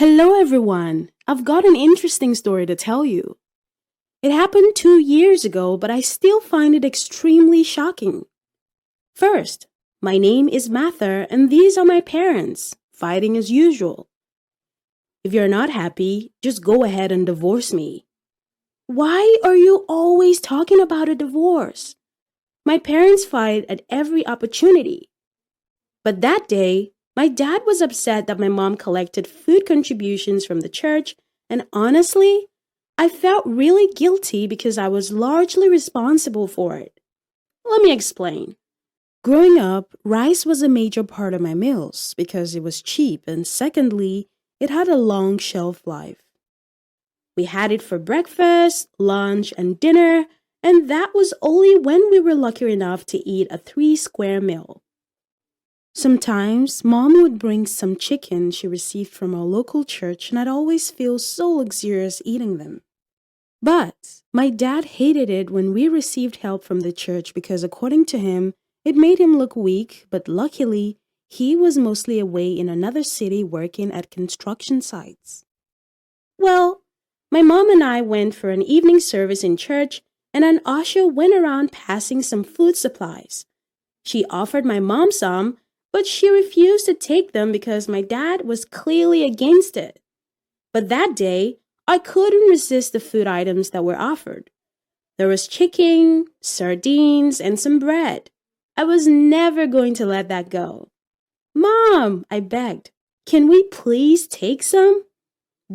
Hello, everyone. I've got an interesting story to tell you. It happened 2 years ago, but I still find it extremely shocking. First, my name is Mather, and these are my parents, fighting as usual. If you're not happy, just go ahead and divorce me. Why are you always talking about a divorce? My parents fight at every opportunity. But that day, my dad was upset that my mom collected food contributions from the church, and honestly, I felt really guilty because I was largely responsible for it. Let me explain. Growing up, rice was a major part of my meals because it was cheap, and secondly, it had a long shelf life. We had it for breakfast, lunch, and dinner, and that was only when we were lucky enough to eat a 3 square meal. Sometimes, Mom would bring some chicken she received from our local church, and I'd always feel so luxurious eating them. But my dad hated it when we received help from the church because, according to him, it made him look weak, but luckily, he was mostly away in another city working at construction sites. Well, my mom and I went for an evening service in church, and an usher went around passing some food supplies. She offered my mom some, but she refused to take them because my dad was clearly against it. But that day, I couldn't resist the food items that were offered. There was chicken, sardines, and some bread. I was never going to let that go. Mom, I begged, can we please take some?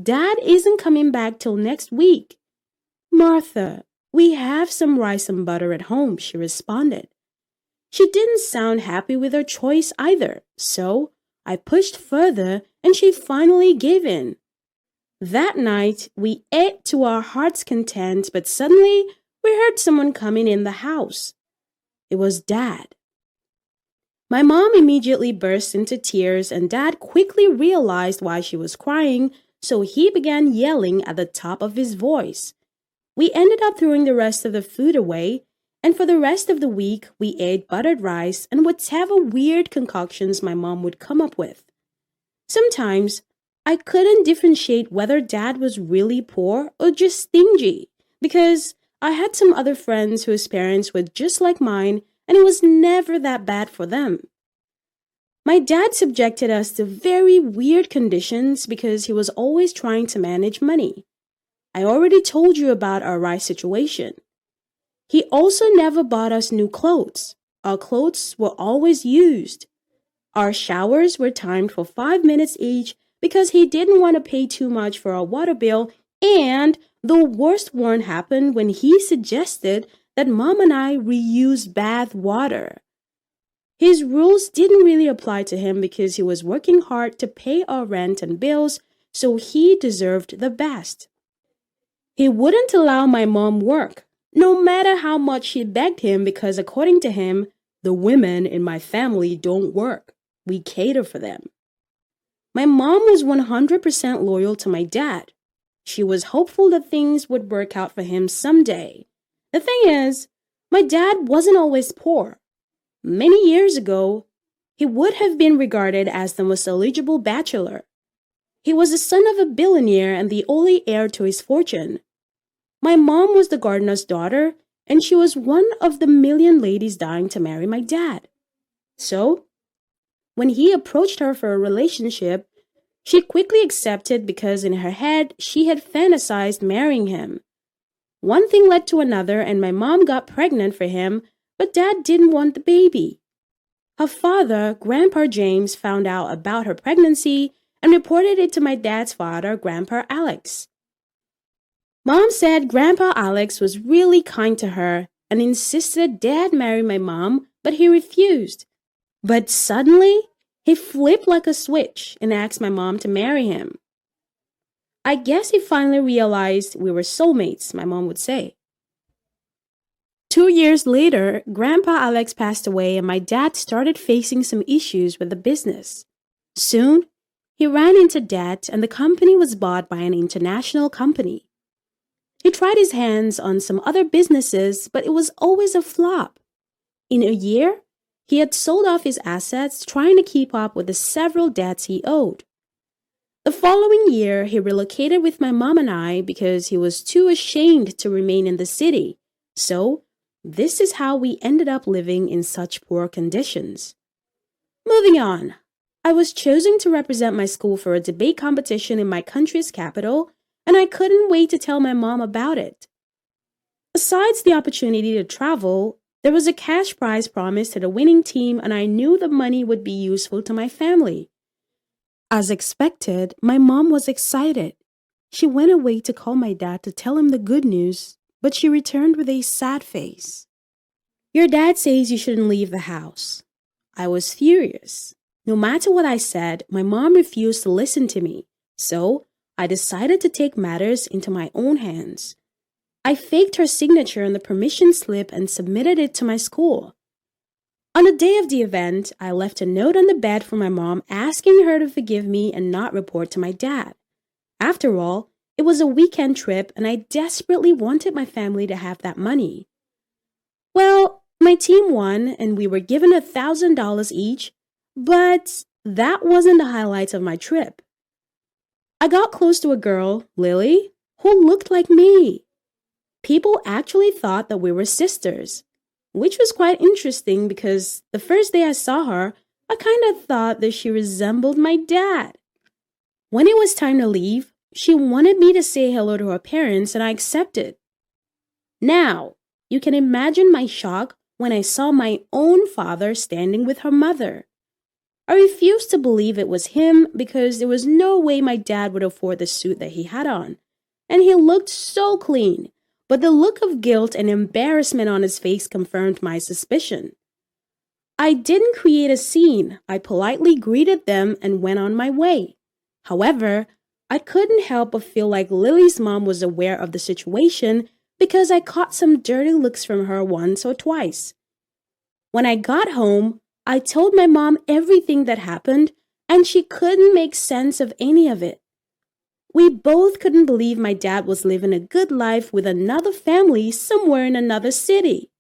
Dad isn't coming back till next week. Martha, we have some rice and butter at home, she responded. She didn't sound happy with her choice either, so I pushed further and she finally gave in. That night, we ate to our heart's content, but suddenly we heard someone coming in the house. It was Dad. My mom immediately burst into tears, and Dad quickly realized why she was crying, so he began yelling at the top of his voice. We ended up throwing the rest of the food away, and for the rest of the week, we ate buttered rice and whatever weird concoctions my mom would come up with. Sometimes, I couldn't differentiate whether Dad was really poor or just stingy, because I had some other friends whose parents were just like mine, and it was never that bad for them. My dad subjected us to very weird conditions because he was always trying to manage money. I already told you about our rice situation. He also never bought us new clothes. Our clothes were always used. Our showers were timed for 5 minutes each because he didn't want to pay too much for our water bill, and the worst one happened when he suggested that Mom and I reuse bath water. His rules didn't really apply to him because he was working hard to pay our rent and bills, so he deserved the best. He wouldn't allow my mom work, no matter how much she begged him, because according to him, the women in my family don't work. We cater for them. My mom was 100% loyal to my dad. She was hopeful that things would work out for him someday. The thing is, my dad wasn't always poor. Many years ago, he would have been regarded as the most eligible bachelor. He was the son of a billionaire and the only heir to his fortune. My mom was the gardener's daughter, and she was one of the million ladies dying to marry my dad. So, when he approached her for a relationship, she quickly accepted because in her head, she had fantasized marrying him. One thing led to another, and my mom got pregnant for him, but Dad didn't want the baby. Her father, Grandpa James, found out about her pregnancy and reported it to my dad's father, Grandpa Alex. Mom said Grandpa Alex was really kind to her and insisted Dad marry my mom, but he refused. But suddenly, he flipped like a switch and asked my mom to marry him. I guess he finally realized we were soulmates, my mom would say. 2 years later, Grandpa Alex passed away and my dad started facing some issues with the business. Soon, he ran into debt and the company was bought by an international company. He tried his hands on some other businesses, but it was always a flop. In a year, he had sold off his assets, trying to keep up with the several debts he owed. The following year, he relocated with my mom and I because he was too ashamed to remain in the city. So, this is how we ended up living in such poor conditions. Moving on. I was chosen to represent my school for a debate competition in my country's capital, and I couldn't wait to tell my mom about it. Besides the opportunity to travel, there was a cash prize promised to the winning team, and I knew the money would be useful to my family. As expected, my mom was excited. She went away to call my dad to tell him the good news, but she returned with a sad face. "Your dad says you shouldn't leave the house." I was furious. No matter what I said, my mom refused to listen to me, so I decided to take matters into my own hands. I faked her signature on the permission slip and submitted it to my school. On the day of the event, I left a note on the bed for my mom asking her to forgive me and not report to my dad. After all, it was a weekend trip and I desperately wanted my family to have that money. Well, my team won and we were given $1,000 each, but that wasn't the highlights of my trip. I got close to a girl, Lily, who looked like me. People actually thought that we were sisters, which was quite interesting because the first day I saw her, I kind of thought that she resembled my dad. When it was time to leave, she wanted me to say hello to her parents and I accepted. Now, you can imagine my shock when I saw my own father standing with her mother. I refused to believe it was him because there was no way my dad would afford the suit that he had on. And he looked so clean, but the look of guilt and embarrassment on his face confirmed my suspicion. I didn't create a scene. I politely greeted them and went on my way. However, I couldn't help but feel like Lily's mom was aware of the situation because I caught some dirty looks from her once or twice. When I got home, I told my mom everything that happened, and she couldn't make sense of any of it. We both couldn't believe my dad was living a good life with another family somewhere in another city.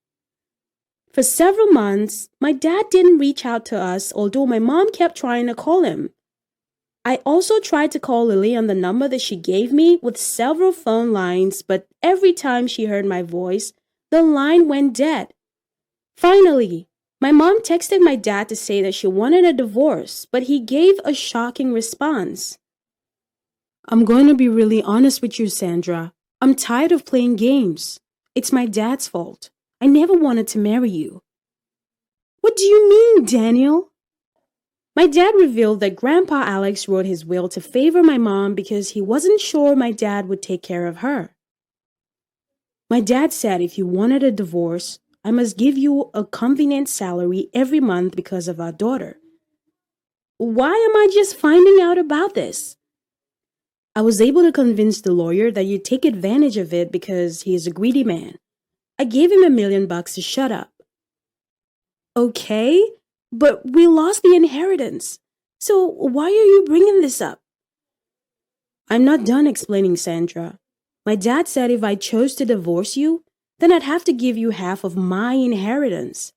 For several months, my dad didn't reach out to us, although my mom kept trying to call him. I also tried to call Lily on the number that she gave me with several phone lines, but every time she heard my voice, the line went dead. Finally, my mom texted my dad to say that she wanted a divorce, but he gave a shocking response. "I'm going to be really honest with you, Sandra. I'm tired of playing games. It's my dad's fault. I never wanted to marry you." "What do you mean, Daniel?" My dad revealed that Grandpa Alex wrote his will to favor my mom because he wasn't sure my dad would take care of her. "My dad said if you wanted a divorce, I must give you a convenient salary every month because of our daughter." Why am I just finding out about this? I was able to convince the lawyer that you'd take advantage of it because he is a greedy man. I gave him $1 million to shut up. Okay, but we lost the inheritance. So why are you bringing this up? I'm not done explaining, Sandra. My dad said if I chose to divorce you, then I'd have to give you half of my inheritance.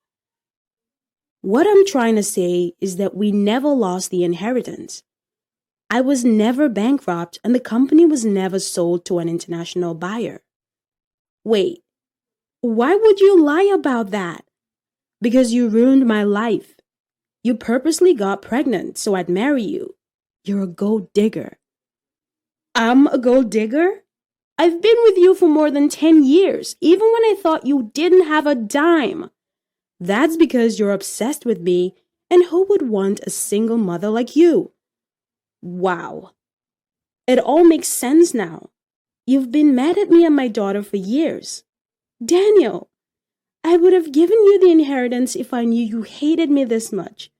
What I'm trying to say is that we never lost the inheritance. I was never bankrupt and the company was never sold to an international buyer. Wait, why would you lie about that? Because you ruined my life. You purposely got pregnant so I'd marry you. You're a gold digger. I'm a gold digger? I've been with you for more than 10 years, even when I thought you didn't have a dime. That's because you're obsessed with me, and who would want a single mother like you? Wow. It all makes sense now. You've been mad at me and my daughter for years. Daniel, I would have given you the inheritance if I knew you hated me this much.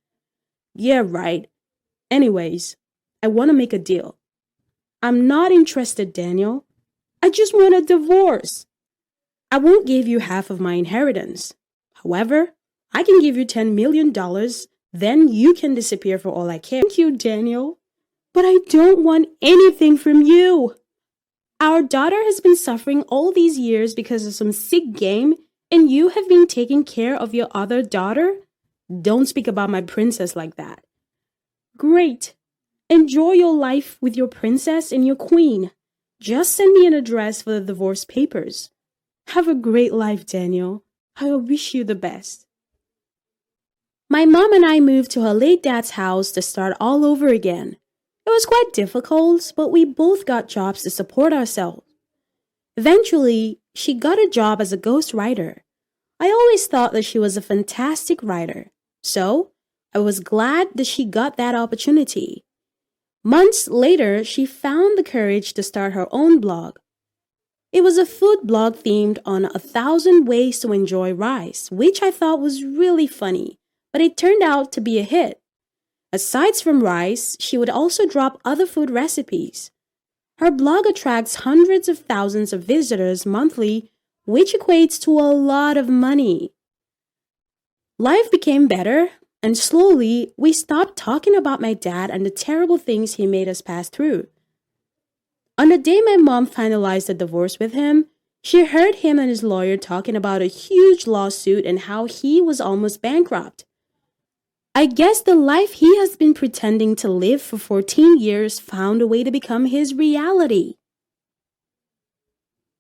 Yeah, right. Anyways, I want to make a deal. I'm not interested, Daniel. I just want a divorce. I won't give you half of my inheritance. However, I can give you $10 million, then you can disappear for all I care. Thank you, Daniel. But I don't want anything from you. Our daughter has been suffering all these years because of some sick game, and you have been taking care of your other daughter? Don't speak about my princess like that. Great. Enjoy your life with your princess and your queen. Just send me an address for the divorce papers. Have a great life, Daniel. I wish you the best. My mom and I moved to her late dad's house to start all over again. It was quite difficult, but we both got jobs to support ourselves. Eventually, she got a job as a ghostwriter. I always thought that she was a fantastic writer, so I was glad that she got that opportunity. Months later, she found the courage to start her own blog. It was a food blog themed on 1,000 ways to enjoy rice, which I thought was really funny, but it turned out to be a hit. Aside from rice, she would also drop other food recipes. Her blog attracts hundreds of thousands of visitors monthly, which equates to a lot of money. Life became better, and slowly we stopped talking about my dad and the terrible things he made us pass through. On the day my mom finalized the divorce with him, she heard him and his lawyer talking about a huge lawsuit and how he was almost bankrupt. I guess the life he has been pretending to live for 14 years found a way to become his reality.